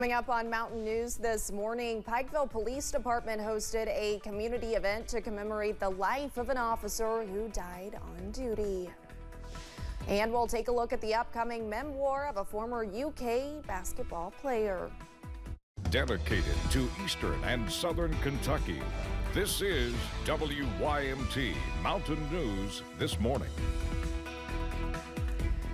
Coming up on Mountain News this morning, Pikeville Police Department hosted a community event to commemorate the life of an officer who died on duty. And we'll take a look at the upcoming memoir of a former UK basketball player. Dedicated to Eastern and Southern Kentucky, this is WYMT Mountain News this morning.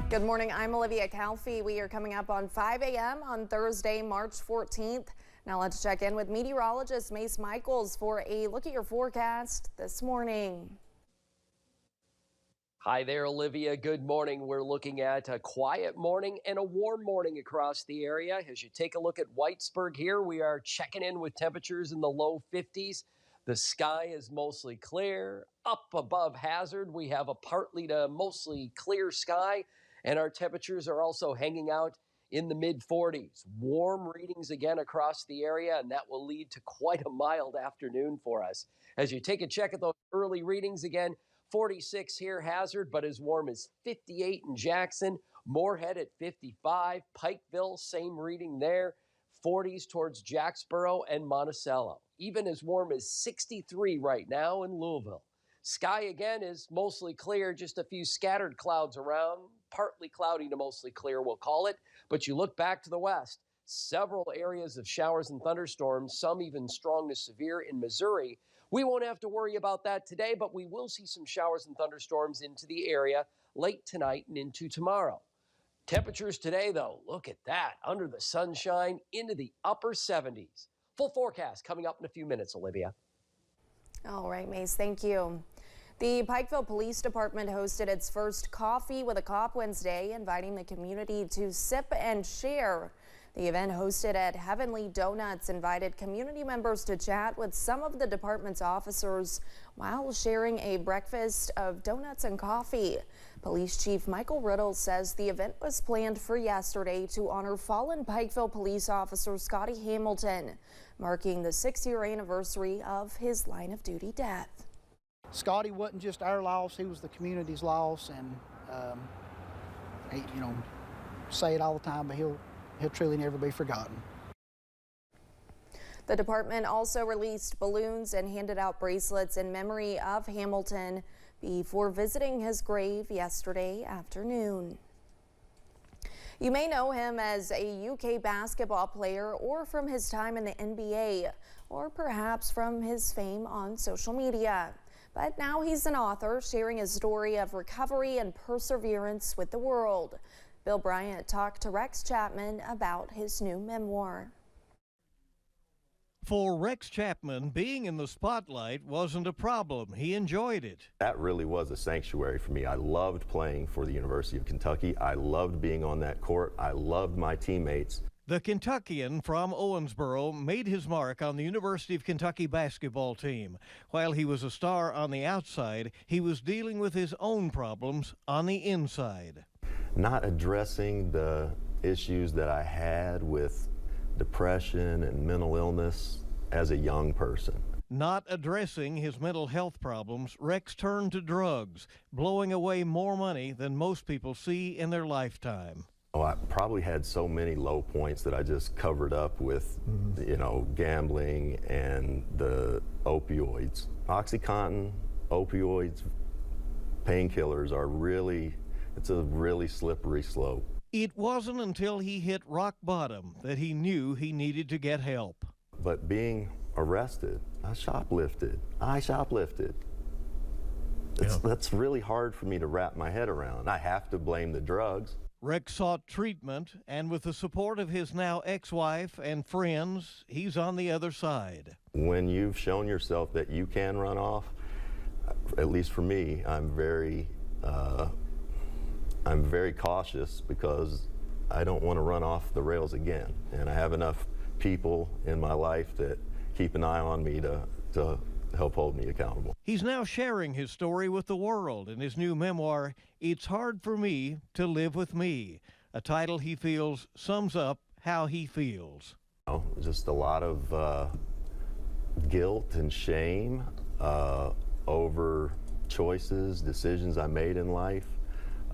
Good morning, I'm Olivia Calfee. We are coming up on 5 a.m. on Thursday, March 14th. Now let's check in with meteorologist Mace Michaels for a look at your forecast this morning. Hi there, Olivia. Good morning. We're looking at a quiet morning and a warm morning across the area. As you take a look at Whitesburg here, we are checking in with temperatures in the low 50s. The sky is mostly clear. Up above Hazard, we have a partly to mostly clear sky, and our temperatures are also hanging out in the mid-40s. Warm readings again across the area, and that will lead to quite a mild afternoon for us. As you take a check at those early readings again, 46 here, Hazard, but as warm as 58 in Jackson. Moorhead at 55. Pikeville, same reading there. 40s towards Jacksboro and Monticello. Even as warm as 63 right now in Louisville. Sky again is mostly clear, just a few scattered clouds around. Partly cloudy to mostly clear, we'll call it. But you look back to the west, several areas of showers and thunderstorms, some even strong to severe in Missouri. We won't have to worry about that today, but we will see some showers and thunderstorms into the area late tonight and into tomorrow. Temperatures today, though, look at that. Under the sunshine, into the upper 70s. Full forecast coming up in a few minutes, Olivia. All right, Mace, thank you. The Pikeville Police Department hosted its first Coffee with a Cop Wednesday, inviting the community to sip and share. The event, hosted at Heavenly Donuts, invited community members to chat with some of the department's officers while sharing a breakfast of donuts and coffee. Police Chief Michael Riddle says the event was planned for yesterday to honor fallen Pikeville police officer Scotty Hamilton, marking the 6-year anniversary of his line of duty death. Scotty wasn't just our loss, he was the community's loss, and he, say it all the time, but he'll truly never be forgotten. The department also released balloons and handed out bracelets in memory of Hamilton before visiting his grave yesterday afternoon. You may know him as a UK basketball player, or from his time in the NBA, or perhaps from his fame on social media. But now he's an author, sharing his story of recovery and perseverance with the world. Bill Bryant talked to Rex Chapman about his new memoir. For Rex Chapman, being in the spotlight wasn't a problem. He enjoyed it. That really was a sanctuary for me. I loved playing for the University of Kentucky. I loved being on that court. I loved my teammates. The Kentuckian from Owensboro made his mark on the University of Kentucky basketball team. While he was a star on the outside, he was dealing with his own problems on the inside. Not addressing the issues that I had with depression and mental illness as a young person. Not addressing his mental health problems, Rex turned to drugs, blowing away more money than most people see in their lifetime. I probably had so many low points that I just covered up with, gambling and the opioids. OxyContin, opioids, painkillers are it's a really slippery slope. It wasn't until he hit rock bottom that he knew he needed to get help. But being arrested, I shoplifted. That's really hard for me to wrap my head around. I have to blame the drugs. Rex sought treatment, and with the support of his now ex-wife and friends, he's on the other side. When you've shown yourself that you can run off, at least for me, I'm very cautious because I don't want to run off the rails again. And I have enough people in my life that keep an eye on me to help hold me accountable. He's now sharing his story with the world in his new memoir, It's Hard for Me to Live with Me, a title he feels sums up how he feels. Just a lot of guilt and shame over choices, decisions I made in life,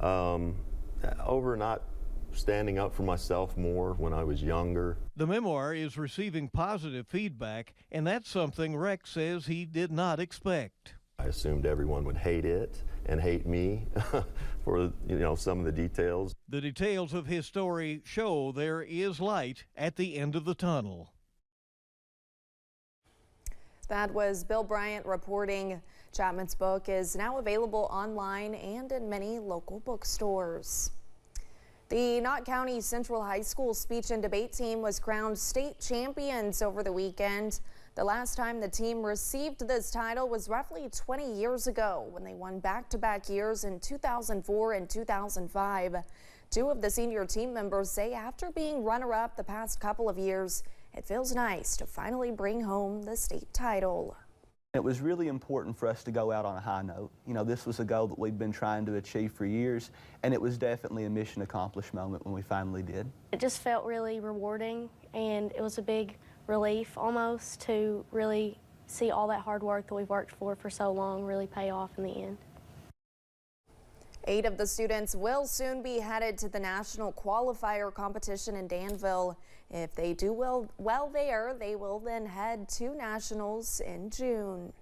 over not standing up for myself more when I was younger. The memoir is receiving positive feedback, and that's something Rex says he did not expect. I assumed everyone would hate it and hate me for, some of the details. The details of his story show there is light at the end of the tunnel. That was Bill Bryant reporting. Chapman's book is now available online and in many local bookstores. The Knott County Central High School speech and debate team was crowned state champions over the weekend. The last time the team received this title was roughly 20 years ago when they won back-to-back years in 2004 and 2005. Two of the senior team members say after being runner-up the past couple of years, it feels nice to finally bring home the state title. It was really important for us to go out on a high note. This was a goal that we'd been trying to achieve for years, and it was definitely a mission accomplished moment when we finally did. It just felt really rewarding, and it was a big relief almost to really see all that hard work that we've worked for so long really pay off in the end. 8 of the students will soon be headed to the national qualifier competition in Danville. If they do well there, they will then head to nationals in June.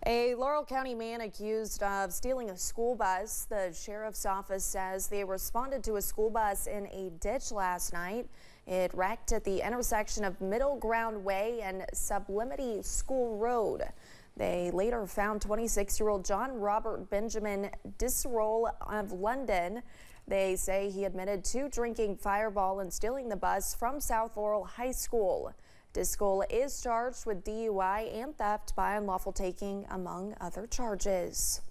A Laurel County man accused of stealing a school bus. The sheriff's office says they responded to a school bus in a ditch last night. It wrecked at the intersection of Middle Ground Way and Sublimity School Road. They later found 26-year-old John Robert Benjamin Disroll of London. They say he admitted to drinking Fireball and stealing the bus from South Laurel High School. Disroll is charged with DUI and theft by unlawful taking, among other charges.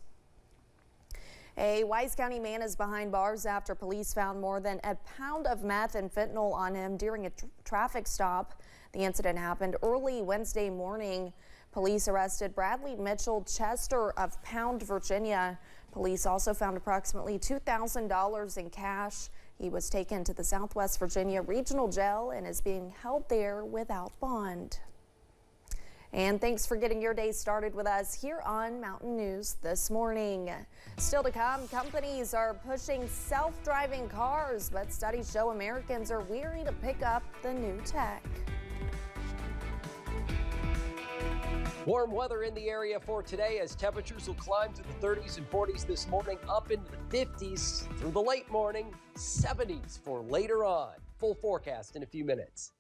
A Wise County man is behind bars after police found more than a pound of meth and fentanyl on him during a traffic stop. The incident happened early Wednesday morning. Police arrested Bradley Mitchell Chester of Pound, Virginia. Police also found approximately $2,000 in cash. He was taken to the Southwest Virginia Regional Jail and is being held there without bond. And thanks for getting your day started with us here on Mountain News this morning. Still to come, companies are pushing self-driving cars, but studies show Americans are weary to pick up the new tech. Warm weather in the area for today as temperatures will climb to the 30s and 40s this morning, up into the 50s through the late morning, 70s for later on. Full forecast in a few minutes.